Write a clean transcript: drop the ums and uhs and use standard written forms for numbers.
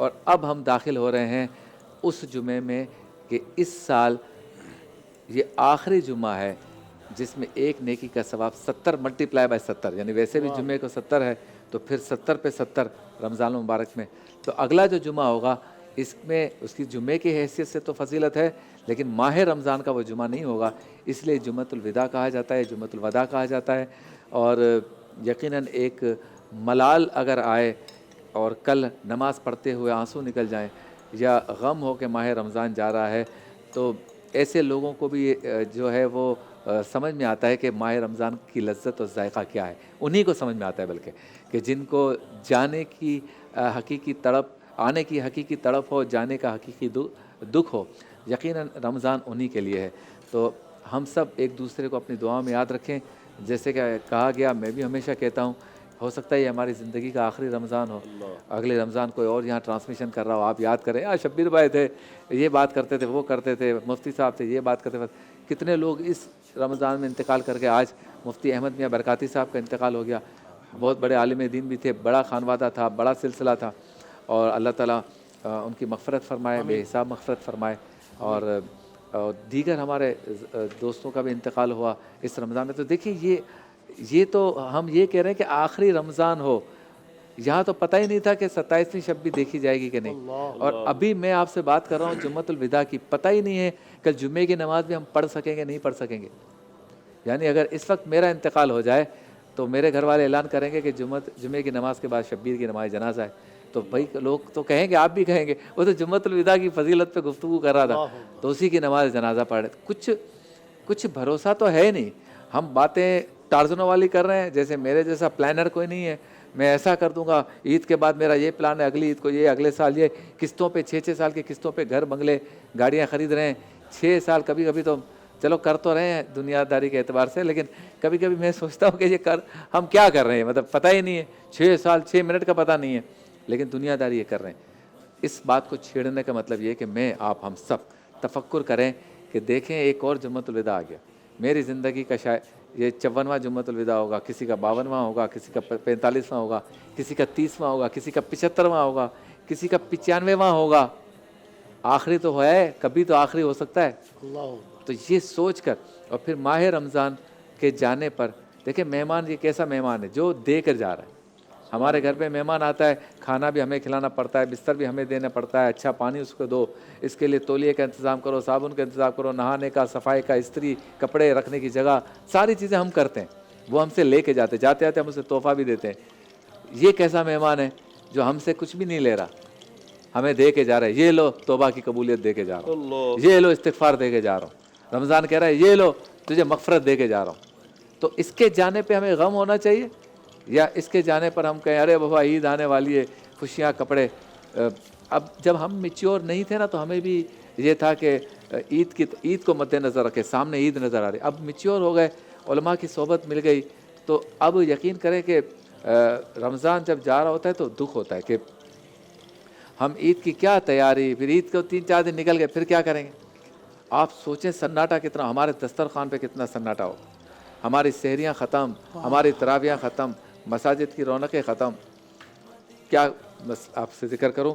اور اب ہم داخل ہو رہے ہیں اس جمعے میں کہ اس سال یہ آخری جمعہ ہے جس میں ایک نیکی کا ثواب 70 ملٹیپلائی بائی 70، یعنی ویسے بھی جمعے کو 70 ہے تو پھر 70 پہ 70 رمضان المبارک میں. تو اگلا جو جمعہ ہوگا اس میں اس کی جمعے کی حیثیت سے تو فضیلت ہے، لیکن ماہ رمضان کا وہ جمعہ نہیں ہوگا، اس لیے جمعۃ الوداع کہا جاتا ہے، جمعۃ الوداع کہا جاتا ہے. اور یقیناً ایک ملال اگر آئے اور کل نماز پڑھتے ہوئے آنسو نکل جائیں یا غم ہو کہ ماہ رمضان جا رہا ہے، تو ایسے لوگوں کو بھی جو ہے وہ سمجھ میں آتا ہے کہ ماہ رمضان کی لذت اور ذائقہ کیا ہے. انہی کو سمجھ میں آتا ہے بلکہ کہ جن کو جانے کی حقیقی تڑپ، آنے کی حقیقی تڑپ ہو، جانے کا حقیقی دکھ ہو، یقیناً رمضان انہی کے لیے ہے. تو ہم سب ایک دوسرے کو اپنی دعاؤں میں یاد رکھیں. جیسے کہ کہا گیا، میں بھی ہمیشہ کہتا ہوں، ہو سکتا ہے یہ ہماری زندگی کا آخری رمضان ہو، اگلے رمضان کوئی اور یہاں ٹرانسمیشن کر رہا ہو، آپ یاد کریں شبیر بھائی تھے یہ بات کرتے تھے، وہ کرتے تھے، مفتی صاحب تھے یہ بات کرتے تھے. کتنے لوگ اس رمضان میں انتقال کر کے، آج مفتی احمد میاں برکاتی صاحب کا انتقال ہو گیا، بہت بڑے عالم دین بھی تھے، بڑا خانوادہ تھا، بڑا سلسلہ تھا، اور اللہ تعالیٰ ان کی مغفرت فرمائے، بے حساب مغفرت فرمائے. اور دیگر ہمارے دوستوں کا بھی انتقال ہوا اس رمضان میں. تو دیکھیے یہ تو ہم یہ کہہ رہے ہیں کہ آخری رمضان ہو، یہاں تو پتہ ہی نہیں تھا کہ 27ویں شب بھی دیکھی جائے گی کہ نہیں. اور ابھی میں آپ سے بات کر رہا ہوں جمعۃ الوداع کی، پتہ ہی نہیں ہے کل جمعے کی نماز بھی ہم پڑھ سکیں گے نہیں پڑھ سکیں گے. یعنی اگر اس وقت میرا انتقال ہو جائے تو میرے گھر والے اعلان کریں گے کہ جمعے کی نماز کے بعد شبیر کی نماز جنازہ ہے، تو بھائی لوگ تو کہیں گے، آپ بھی کہیں گے، وہ تو جمعۃ الوداع کی فضیلت پہ گفتگو کر رہا تھا تو اسی کی نماز جنازہ پڑھ رہے. کچھ بھروسہ تو ہے نہیں. ہم باتیں ٹارزنوں والی کر رہے ہیں، جیسے میرے جیسا پلانر کوئی نہیں ہے، میں ایسا کر دوں گا، عید کے بعد میرا یہ پلان ہے، اگلی عید کو یہ، اگلے سال یہ، قسطوں پہ 6 سال کی قسطوں پہ گھر بنگلے گاڑیاں خرید رہے ہیں. 6 سال کبھی کبھی تو چلو کر تو رہے ہیں دنیا داری کے اعتبار سے، لیکن کبھی کبھی میں سوچتا ہوں کہ یہ ہم کیا کر رہے ہیں، مطلب پتہ ہی نہیں ہے، 6 سال 6 منٹ کا پتہ نہیں ہے، لیکن دنیا داری یہ کر رہے ہیں. اس بات کو چھیڑنے کا مطلب یہ کہ میں آپ ہم سب تفکر کریں کہ دیکھیں ایک اور جمعۃ الوداع آ گیا. میری زندگی کا شاید یہ 54واں جمعۃ الوداع ہوگا، کسی کا 52واں ہوگا، کسی کا 45واں ہوگا، کسی کا 30واں ہوگا، کسی کا 75واں ہوگا، کسی کا 95واں ہوگا. آخری تو ہے، کبھی تو آخری ہو سکتا ہے. تو یہ سوچ کر، اور پھر ماہ رمضان کے جانے پر دیکھیں مہمان یہ کیسا مہمان ہے جو دے کر جا رہا ہے. ہمارے گھر پہ مہمان آتا ہے، کھانا بھی ہمیں کھلانا پڑتا ہے، بستر بھی ہمیں دینا پڑتا ہے، اچھا پانی اس کو دو، اس کے لیے تولیے کا انتظام کرو، صابن کا انتظام کرو، نہانے کا، صفائی کا، استری، کپڑے رکھنے کی جگہ، ساری چیزیں ہم کرتے ہیں. وہ ہم سے لے کے جاتے جاتے ہم اسے تحفہ بھی دیتے ہیں. یہ کیسا مہمان ہے جو ہم سے کچھ بھی نہیں لے رہا، ہمیں دے کے جا رہا ہے. یہ لو توبہ کی قبولیت دے کے جا رہا ہوں، یہ لو استغفار دے کے جا رہا ہوں. رمضان کہہ رہا ہے یہ لو تجھے مغفرت دے کے جا رہا ہوں. تو اس کے جانے پہ ہمیں غم ہونا چاہیے، یا اس کے جانے پر ہم کہیں ارے بابا عید آنے والی ہے، خوشیاں، کپڑے. اب جب ہم میچور نہیں تھے نا تو ہمیں بھی یہ تھا کہ عید کو مد نظر رکھے، سامنے عید نظر آ رہی. اب میچور ہو گئے، علماء کی صحبت مل گئی، تو اب یقین کریں کہ رمضان جب جا رہا ہوتا ہے تو دکھ ہوتا ہے کہ ہم عید کی کیا تیاری، پھر عید کو 3-4 دن نکل گئے، پھر کیا کریں گے. آپ سوچیں سناٹا کتنا، ہمارے دسترخوان پہ کتنا سناٹا ہو، ہماری سحریاں ختم، ہماری تراویحاں ختم، مساجد کی رونقیں ختم. کیا بس آپ سے ذکر کروں